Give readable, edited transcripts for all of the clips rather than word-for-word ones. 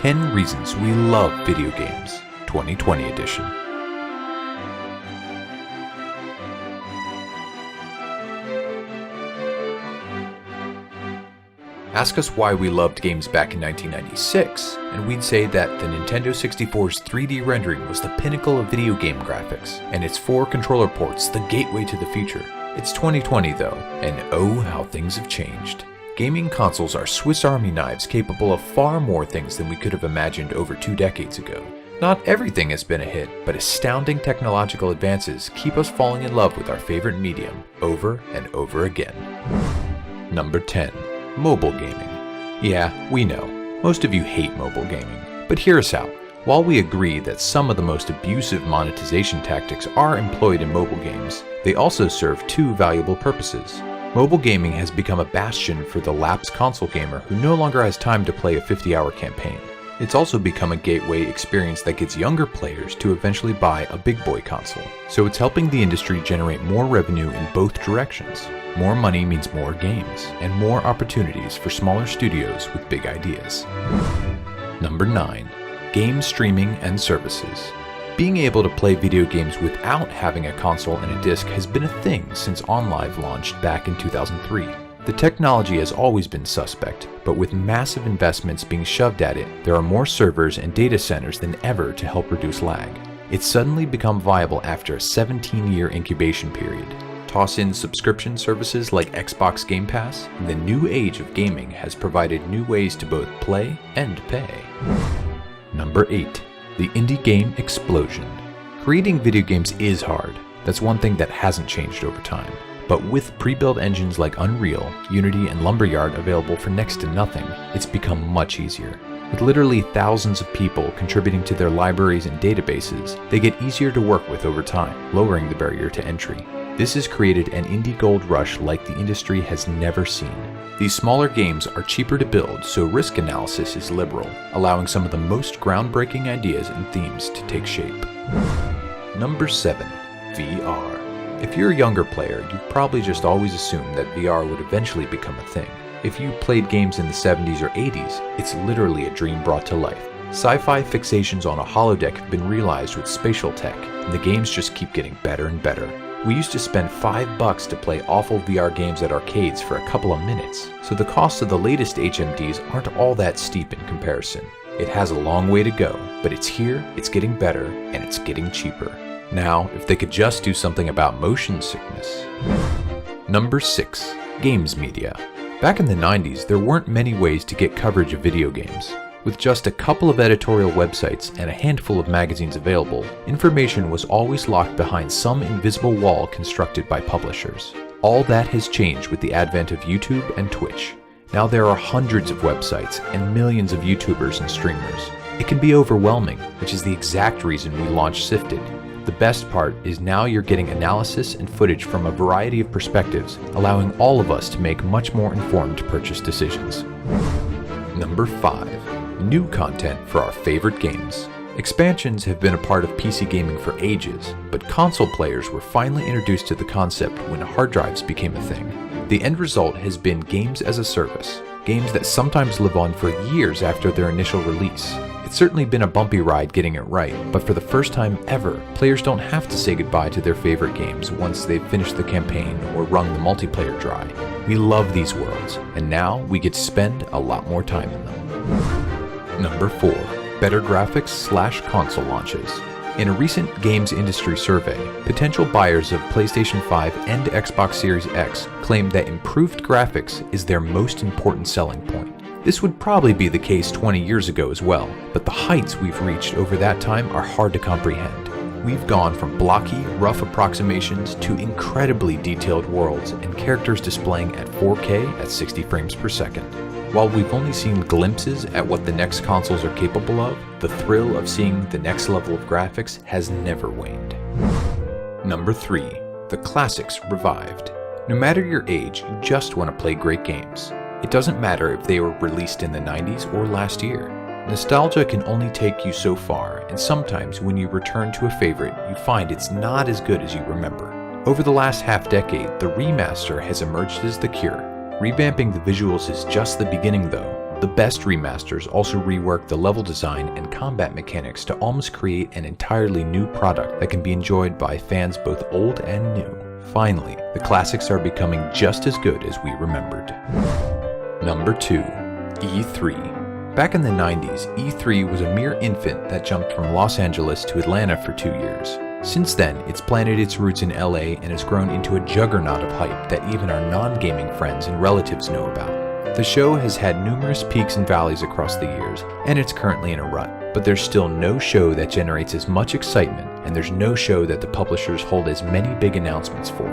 10 Reasons We Love Video Games, 2020 edition. Ask us why we loved games back in 1996, and we'd say that the Nintendo 64's 3D rendering was the pinnacle of video game graphics, and its 4 controller ports the gateway to the future. It's 2020 though, and oh how things have changed. Gaming consoles are Swiss Army knives capable of far more things than we could have imagined over 2 decades ago. Not everything has been a hit, but astounding technological advances keep us falling in love with our favorite medium over and over again. Number 10. Mobile gaming. Yeah, we know. Most of you hate mobile gaming, but hear us out. While we agree that some of the most abusive monetization tactics are employed in mobile games, they also serve 2 valuable purposes. Mobile gaming has become a bastion for the lapsed console gamer who no longer has time to play a 50-hour campaign. It's also become a gateway experience that gets younger players to eventually buy a big boy console. So it's helping the industry generate more revenue in both directions. More money means more games, and more opportunities for smaller studios with big ideas. Number 9. Game streaming and services. Being able to play video games without having a console and a disc has been a thing since OnLive launched back in 2003. The technology has always been suspect, but with massive investments being shoved at it, there are more servers and data centers than ever to help reduce lag. It's suddenly become viable after a 17-year incubation period. Toss in subscription services like Xbox Game Pass, and the new age of gaming has provided new ways to both play and pay. Number 8. The indie game explosion. Creating video games is hard. That's one thing that hasn't changed over time. But with pre-built engines like Unreal, Unity, and Lumberyard available for next to nothing, it's become much easier. With literally thousands of people contributing to their libraries and databases, they get easier to work with over time, lowering the barrier to entry. This has created an indie gold rush like the industry has never seen. These smaller games are cheaper to build, so risk analysis is liberal, allowing some of the most groundbreaking ideas and themes to take shape. Number 7. VR. If you're a younger player, you've probably just always assumed that VR would eventually become a thing. If you played games in the 70s or 80s, it's literally a dream brought to life. Sci-fi fixations on a holodeck have been realized with spatial tech, and the games just keep getting better and better. We used to spend $5 to play awful VR games at arcades for a couple of minutes, so the costs of the latest HMDs aren't all that steep in comparison. It has a long way to go, but it's here, it's getting better, and it's getting cheaper. Now, if they could just do something about motion sickness. Number 6. Games media. Back in the 90s, there weren't many ways to get coverage of video games. With just a couple of editorial websites and a handful of magazines available, information was always locked behind some invisible wall constructed by publishers. All that has changed with the advent of YouTube and Twitch. Now there are hundreds of websites and millions of YouTubers and streamers. It can be overwhelming, which is the exact reason we launched SIFTD. The best part is now you're getting analysis and footage from a variety of perspectives, allowing all of us to make much more informed purchase decisions. Number 5. New content for our favorite games. Expansions have been a part of PC gaming for ages, but console players were finally introduced to the concept when hard drives became a thing. The end result has been games as a service, games that sometimes live on for years after their initial release. It's certainly been a bumpy ride getting it right, but for the first time ever, players don't have to say goodbye to their favorite games once they've finished the campaign or wrung the multiplayer dry. We love these worlds, and now we get to spend a lot more time in them. Number 4. Better graphics/console launches. In a recent games industry survey, potential buyers of PlayStation 5 and Xbox Series X claimed that improved graphics is their most important selling point. This would probably be the case 20 years ago as well, but the heights we've reached over that time are hard to comprehend. We've gone from blocky, rough approximations to incredibly detailed worlds and characters displaying at 4K at 60 frames per second. While we've only seen glimpses at what the next consoles are capable of, the thrill of seeing the next level of graphics has never waned. Number 3. The classics revived. No matter your age, you just want to play great games. It doesn't matter if they were released in the 90s or last year. Nostalgia can only take you so far, and sometimes when you return to a favorite, you find it's not as good as you remember. Over the last half-decade, the remaster has emerged as the cure. Revamping the visuals is just the beginning though. The best remasters also rework the level design and combat mechanics to almost create an entirely new product that can be enjoyed by fans both old and new. Finally, the classics are becoming just as good as we remembered. Number 2. E3. Back in the 90s, E3 was a mere infant that jumped from Los Angeles to Atlanta for 2 years. Since then, it's planted its roots in LA and has grown into a juggernaut of hype that even our non-gaming friends and relatives know about. The show has had numerous peaks and valleys across the years, and it's currently in a rut. But there's still no show that generates as much excitement, and there's no show that the publishers hold as many big announcements for.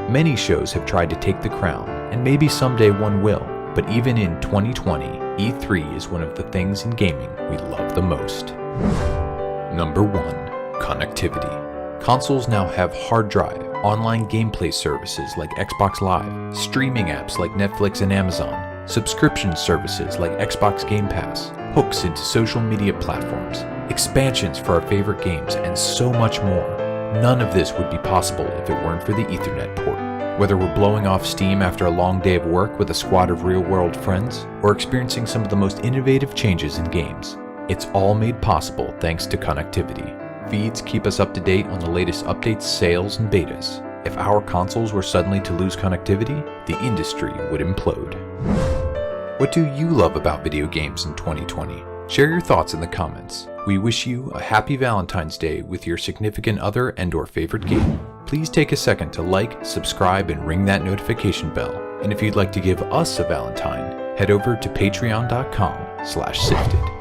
Many shows have tried to take the crown, and maybe someday one will. But even in 2020, E3 is one of the things in gaming we love the most. Number 1. Connectivity. Consoles now have hard drive, online gameplay services like Xbox Live, streaming apps like Netflix and Amazon, subscription services like Xbox Game Pass, hooks into social media platforms, expansions for our favorite games, and so much more. None of this would be possible if it weren't for the Ethernet port. Whether we're blowing off steam after a long day of work with a squad of real-world friends, or experiencing some of the most innovative changes in games, it's all made possible thanks to connectivity. Feeds keep us up to date on the latest updates, sales, and betas. If our consoles were suddenly to lose connectivity, the industry would implode. What do you love about video games in 2020? Share your thoughts in the comments. We wish you a happy Valentine's Day with your significant other and/or favorite game. Please take a second to like, subscribe, and ring that notification bell. And if you'd like to give us a Valentine, head over to patreon.com/SIFTD.